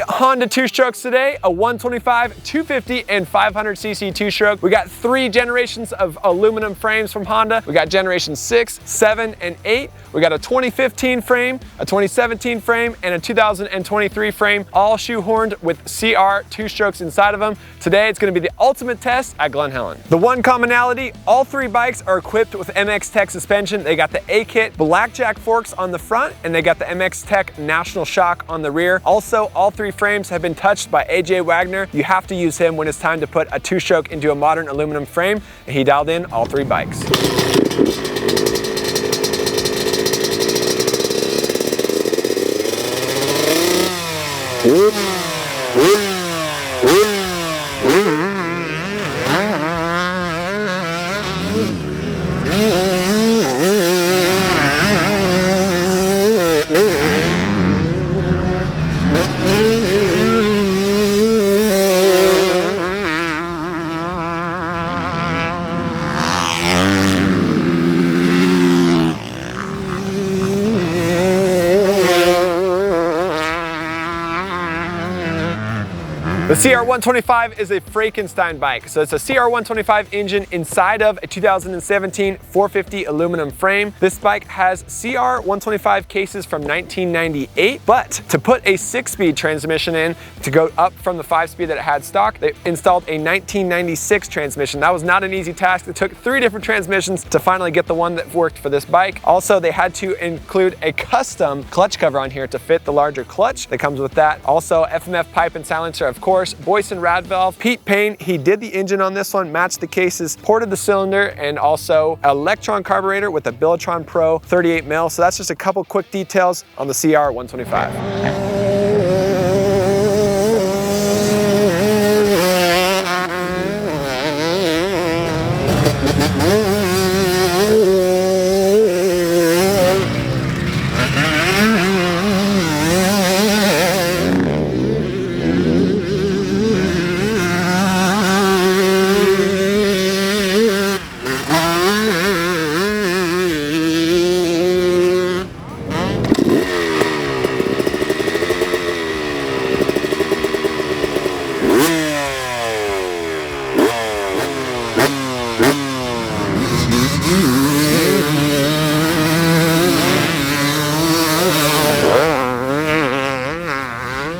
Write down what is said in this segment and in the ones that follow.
Honda two-strokes today, a 125, 250, and 500cc two-stroke. We got 3 generations of aluminum frames from Honda. We got generation 6, 7, and 8. We got a 2015 frame, a 2017 frame, and a 2023 frame, all shoehorned with CR two-strokes inside of them. Today, it's gonna be the ultimate test at Glen Helen. The one commonality, all 3 bikes are equipped with MX-Tech suspension. They got the A-kit blackjack forks on the front, and they got the MX-Tech National Shock on the rear. Also, all 3 frames have been touched by AJ Waggoner. You have to use him when it's time to put a two-stroke into a modern aluminum frame, and he dialed in all 3 bikes. The CR125 is a Frankenstein bike. So it's a CR125 engine inside of a 2017 450 aluminum frame. This bike has CR125 cases from 1998, but to put a 6-speed transmission in to go up from the 5-speed that it had stock, they installed a 1996 transmission. That was not an easy task. It took 3 different transmissions to finally get the one that worked for this bike. Also, they had to include a custom clutch cover on here to fit the larger clutch that comes with that. Also, FMF pipe and silencer, of course. Boyson rad valve. Payne, he did the engine on this one, matched the cases, ported the cylinder, and also electron carburetor with a Bilotron Pro 38 mil. So that's just a couple quick details on the CR125.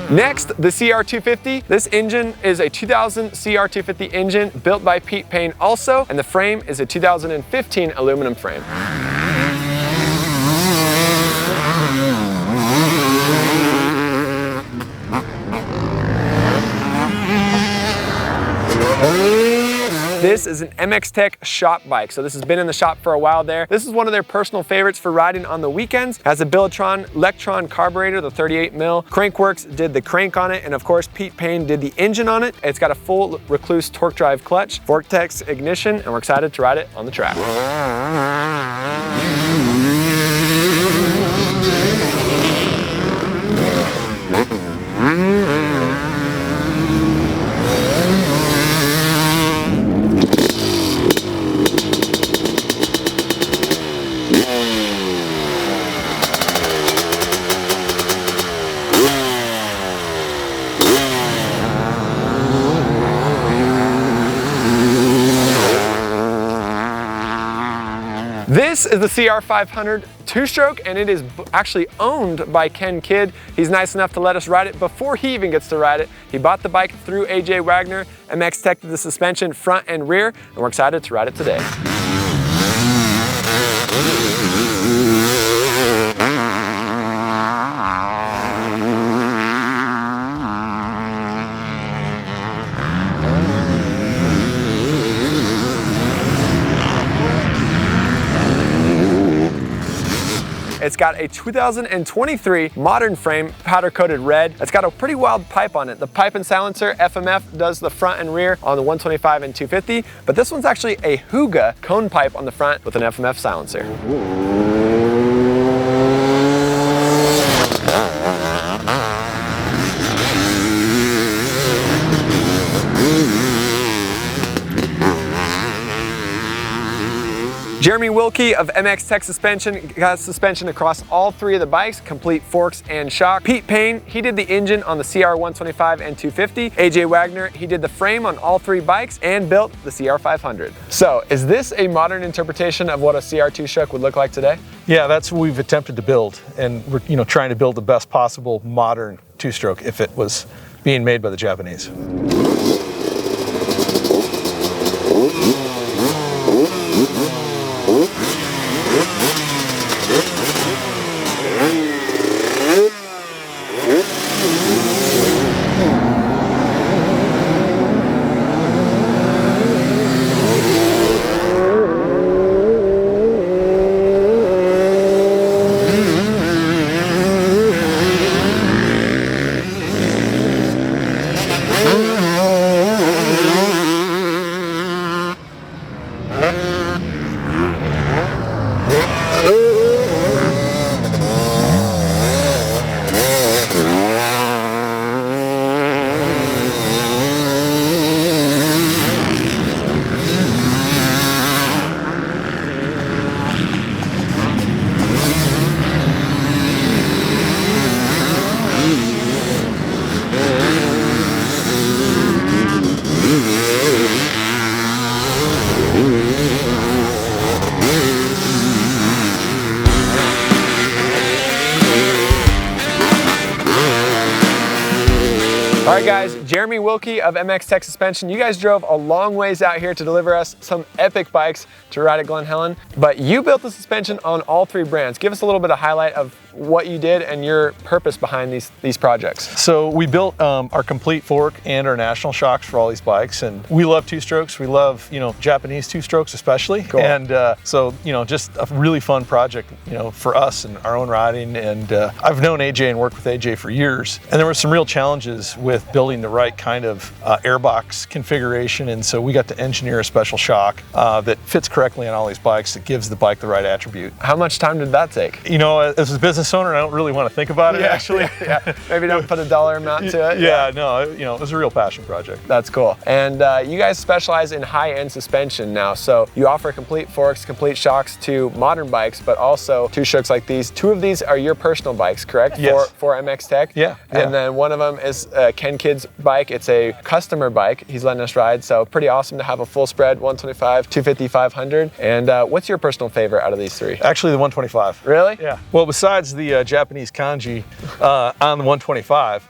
Next, the CR250. This engine is a 2000 CR250 engine built by Payne also, and the frame is a 2015 aluminum frame. This is an MX-Tech shop bike. So this has been in the shop for a while there. This is one of their personal favorites for riding on the weekends. It has a Bilotron electron carburetor, the 38 mil. Crankworks did the crank on it, and of course Payne did the engine on it. It's got a full Recluse torque drive clutch, Vortex ignition, and we're excited to ride it on the track. This is the CR500 two-stroke, and it is actually owned by Ken Kidd. He's nice enough to let us ride it before he even gets to ride it. He bought the bike through AJ Waggoner. MX-Tech did the suspension front and rear, and we're excited to ride it today. It's got a 2023 modern frame, powder coated red. It's got a pretty wild pipe on it. The pipe and silencer, FMF, does the front and rear on the 125 and 250, but this one's actually a Huga cone pipe on the front with an FMF silencer. Jeremy Wilkey of MX-Tech Suspension got suspension across all three of the bikes, complete forks and shock. Payne, he did the engine on the CR125 and 250. AJ Waggoner, he did the frame on all three bikes and built the CR500. So, is this a modern interpretation of what a CR2 stroke would look like today? Yeah, that's what we've attempted to build, and we're trying to build the best possible modern two-stroke if it was being made by the Japanese. All right guys, Jeremy Wilkey of MX-Tech Suspension, you guys drove a long ways out here to deliver us some epic bikes to ride at Glen Helen, but you built the suspension on all three brands. Give us a little bit of highlight of what you did and your purpose behind these projects. So we built our complete fork and our national shocks for all these bikes, and we love two-strokes. We love, Japanese two-strokes especially. Cool. And so, just a really fun project, for us and our own riding. And I've known AJ and worked with AJ for years, and there were some real challenges with building the right kind of airbox configuration, and so we got to engineer a special shock that fits correctly on all these bikes, that gives the bike the right attribute. How much time did that take? As a business owner, I don't really want to think about it, actually. Yeah. Maybe don't put a dollar amount to it. Yeah, no, it was a real passion project. That's cool. And you guys specialize in high-end suspension now, so you offer complete forks, complete shocks to modern bikes, but also two strokes like these. Two of these are your personal bikes, correct? Yes. For MX-Tech? Yeah. And then one of them is Ken Kidd's bike. It's a customer bike he's letting us ride, so pretty awesome to have a full spread 125, 250, 500. And what's your personal favorite out of these three? Actually, the 125. Really? Yeah. Well, besides the Japanese kanji on the 125,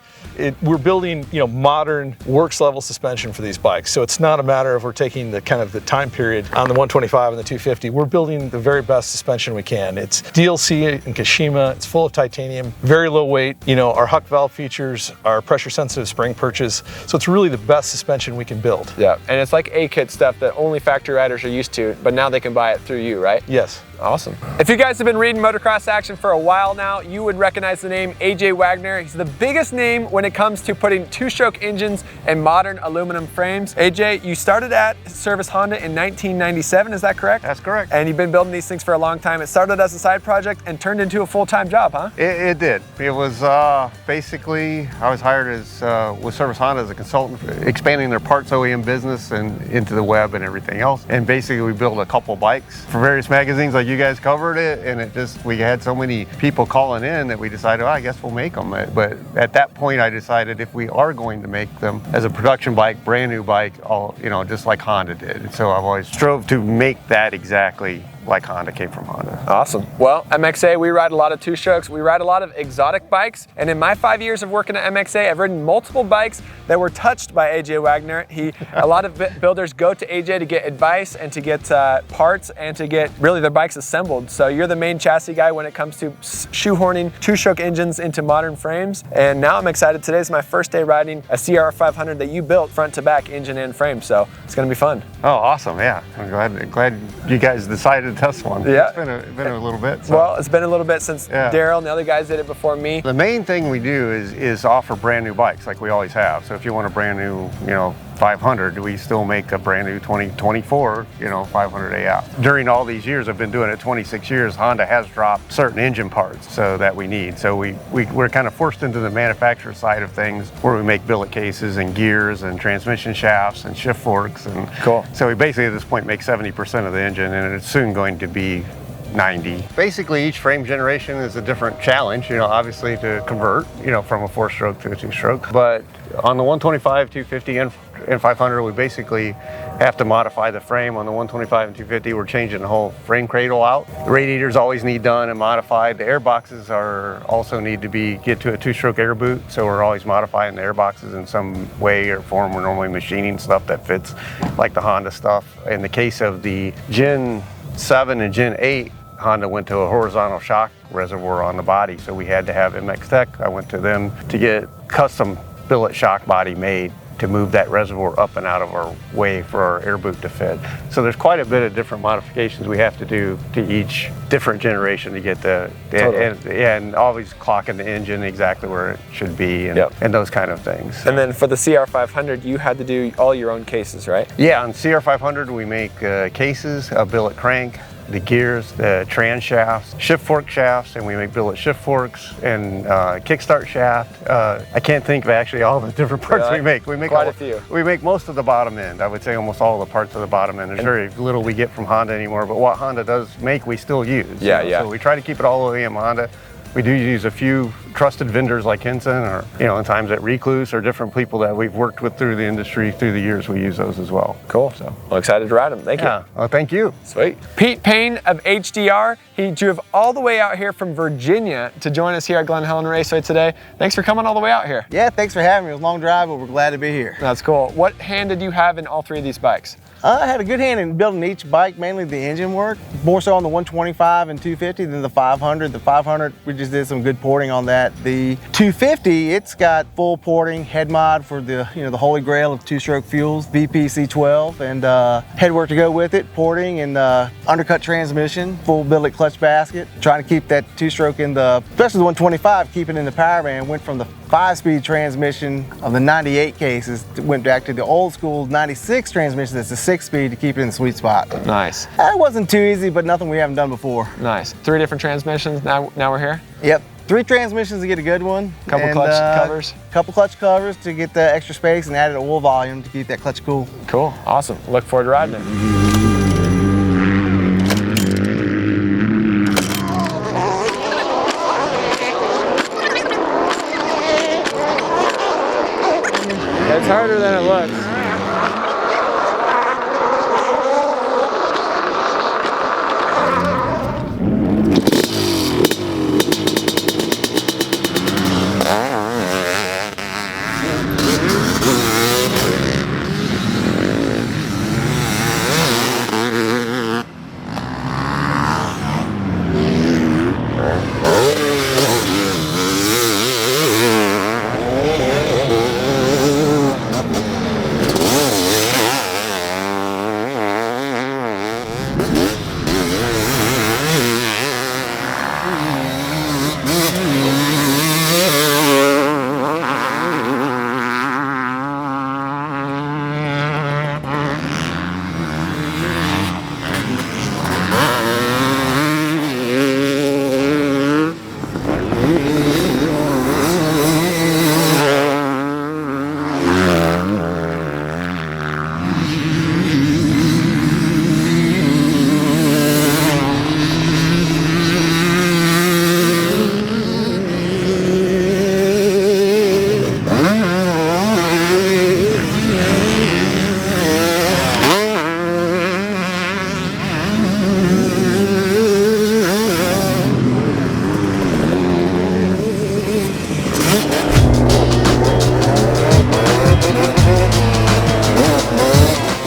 we're building, modern works level suspension for these bikes. So it's not a matter of we're taking the kind of the time period on the 125 and the 250. We're building the very best suspension we can. It's DLC and Kashima. It's full of titanium, very low weight. Our Huck valve features, our pressure sensitive spring perches. So it's really the best suspension we can build. Yeah, and it's like A-kit stuff that only factory riders are used to, but now they can buy it through you, right? Yes. Awesome. If you guys have been reading motocross action for a while now, you would recognize the name AJ Waggoner. He's the biggest name when it comes to putting two-stroke engines and modern aluminum frames. AJ, you started at Service Honda in 1997, is that correct? That's correct. And you've been building these things for a long time. It started as a side project and turned into a full-time job, huh? It did. It was basically, I was hired as with Service Honda as a consultant, expanding their parts OEM business and into the web and everything else. And basically we built a couple bikes for various magazines, like you guys covered it, and we had so many people calling in that we decided, I guess we'll make them. But at that point I decided if we are going to make them as a production bike, brand new bike, just like Honda did. And so I've always strove to make that exactly like Honda came from Honda. Awesome. Well, MXA, we ride a lot of two-strokes. We ride a lot of exotic bikes. And in my 5 years of working at MXA, I've ridden multiple bikes that were touched by AJ Waggoner. A lot of builders go to AJ to get advice and to get parts and to get really their bikes assembled. So you're the main chassis guy when it comes to shoehorning two-stroke engines into modern frames. And now I'm excited. Today's my first day riding a CR500 that you built front to back, engine and frame. So it's gonna be fun. Oh, awesome, yeah. I'm glad you guys decided test one. Yeah. It's been a little bit. So. Well, it's been a little bit since Daryl and the other guys did it before me. The main thing we do is offer brand new bikes like we always have. So if you want a brand new, 500, we still make a brand new 2024, 500 AF. During all these years, I've been doing it 26 years, Honda has dropped certain engine parts that we need. So we're kind of forced into the manufacturer side of things where we make billet cases and gears and transmission shafts and shift forks. And cool. So we basically at this point make 70% of the engine, and it's soon going to be 90. Basically, each frame generation is a different challenge, obviously to convert, from a 4-stroke to a 2-stroke. But on the 125, 250, and 500, we basically have to modify the frame. On the 125 and 250, we're changing the whole frame cradle out. The radiators always need done and modified. The air boxes also need to get to a 2-stroke air boot, so we're always modifying the air boxes in some way or form. We're normally machining stuff that fits, like the Honda stuff. In the case of the Gen 7 and Gen 8, Honda went to a horizontal shock reservoir on the body, so we had to have MX-Tech. I went to them to get custom billet shock body made to move that reservoir up and out of our way for our air boot to fit. So there's quite a bit of different modifications we have to do to each different generation to get and always clocking the engine exactly where it should be and those kind of things. And then for the CR500, you had to do all your own cases, right? Yeah, on CR500 we make cases, a billet crank, the gears, the trans shafts, shift fork shafts, and we make billet shift forks and kickstart shaft. I can't think of actually all the different parts we make. We make quite a few. We make most of the bottom end. I would say almost all the parts of the bottom end. There's very little we get from Honda anymore, but what Honda does make, we still use. So we try to keep it all OEM Honda. We do use a few trusted vendors like Henson or, in times at Recluse or different people that we've worked with through the industry through the years. We use those as well. Cool. So, well, excited to ride them. Thank you. Well, thank you. Sweet. Pete Payne of HDR. He drove all the way out here from Virginia to join us here at Glen Helen Raceway today. Thanks for coming all the way out here. Yeah, thanks for having me. It was a long drive, but we're glad to be here. That's cool. What hand did you have in all three of these bikes? I had a good hand in building each bike, mainly the engine work. More so on the 125 and 250 than the 500. The 500, we just did some good porting on that. The 250, it's got full porting, head mod for the the holy grail of 2-stroke fuels, VPC12, and head work to go with it, porting and undercut transmission, full billet clutch basket. Trying to keep that 2-stroke in especially the 125, keep it in the power band. Went from the 5-speed transmission of the 98 cases, went back to the old school 96 transmission that's the 6-speed to keep it in the sweet spot. Nice. That wasn't too easy, but nothing we haven't done before. Nice. 3 different transmissions, now we're here? Yep. 3 transmissions to get a good one. Couple clutch covers? Couple clutch covers to get the extra space and added oil volume to keep that clutch cool. Cool. Awesome. Look forward to riding it. It's harder than it looks.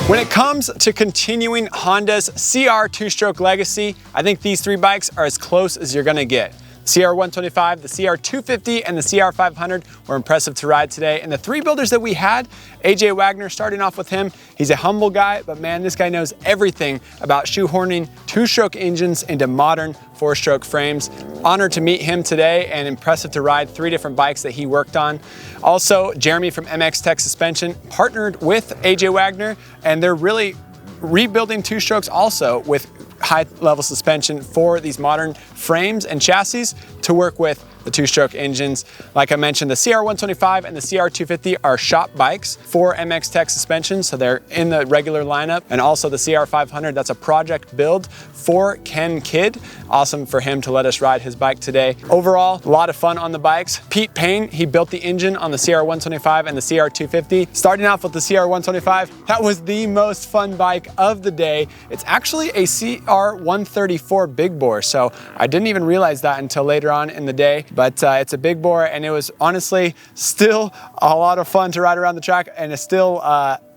When it comes to continuing Honda's CR 2-stroke legacy, I think these 3 bikes are as close as you're gonna get. CR125, the CR250, and the CR500 were impressive to ride today. And the three builders that we had, AJ Waggoner, starting off with him, he's a humble guy, but man, this guy knows everything about shoehorning two-stroke engines into modern four-stroke frames. Honored to meet him today and impressive to ride three different bikes that he worked on. Also, Jeremy from MX-Tech Suspension partnered with AJ Waggoner, and they're really rebuilding two-strokes also with high-level suspension for these modern frames and chassis to work with the two-stroke engines. Like I mentioned, the CR125 and the CR250 are shop bikes for MX-Tech Suspension, so they're in the regular lineup. And also the CR500, that's a project build for Ken Kidd. Awesome for him to let us ride his bike today. Overall, a lot of fun on the bikes. Payne, he built the engine on the CR125 and the CR250. Starting off with the CR125, that was the most fun bike of the day. It's actually a CR134 big bore, so I didn't even realize that until later on in the day. But it's a big bore, and it was honestly still a lot of fun to ride around the track, and it's still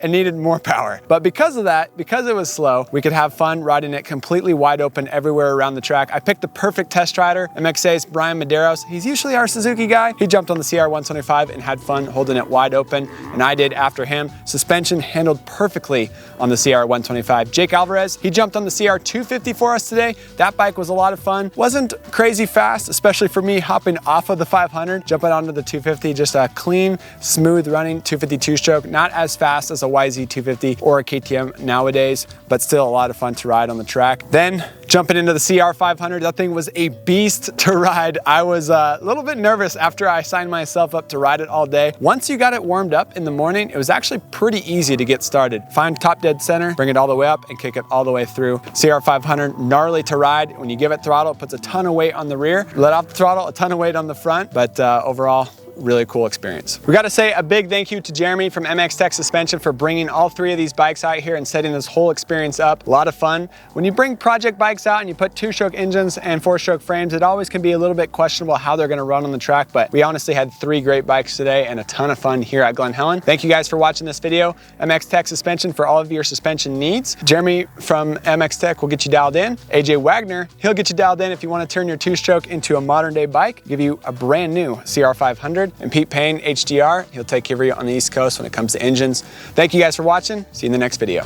it needed more power. But because of that, because it was slow, we could have fun riding it completely wide open everywhere around the track. I picked the perfect test rider, MXA's Brian Medeiros. He's usually our Suzuki guy. He jumped on the CR125 and had fun holding it wide open, and I did after him. Suspension handled perfectly on the CR125. Jake Alvarez, he jumped on the CR250 for us today. That bike was a lot of fun. Wasn't crazy fast, especially for me hopping off of the 500, jumping onto the 250, just a clean, smooth running 250 two-stroke, not as fast as a YZ250 or a KTM nowadays, but still a lot of fun to ride on the track. Then jumping into the CR500, that thing was a beast to ride. I was a little bit nervous after I signed myself up to ride it all day. Once you got it warmed up in the morning, it was actually pretty easy to get started. Find top dead center, bring it all the way up and kick it all the way through. CR500, gnarly to ride. When you give it throttle, it puts a ton of weight on the rear. Let off the throttle, a ton of weight on the front, but overall, really cool experience. We got to say a big thank you to Jeremy from MX-Tech Suspension for bringing all three of these bikes out here and setting this whole experience up. A lot of fun. When you bring project bikes out and you put two-stroke engines and four-stroke frames, it always can be a little bit questionable how they're going to run on the track, but we honestly had three great bikes today and a ton of fun here at Glen Helen. Thank you guys for watching this video. MX-Tech Suspension for all of your suspension needs. Jeremy from MX-Tech will get you dialed in. AJ Waggoner, he'll get you dialed in if you want to turn your two-stroke into a modern day bike, give you a brand new CR500. And Payne, HDR, he'll take care of you on the East Coast when it comes to engines. Thank you guys for watching. See you in the next video.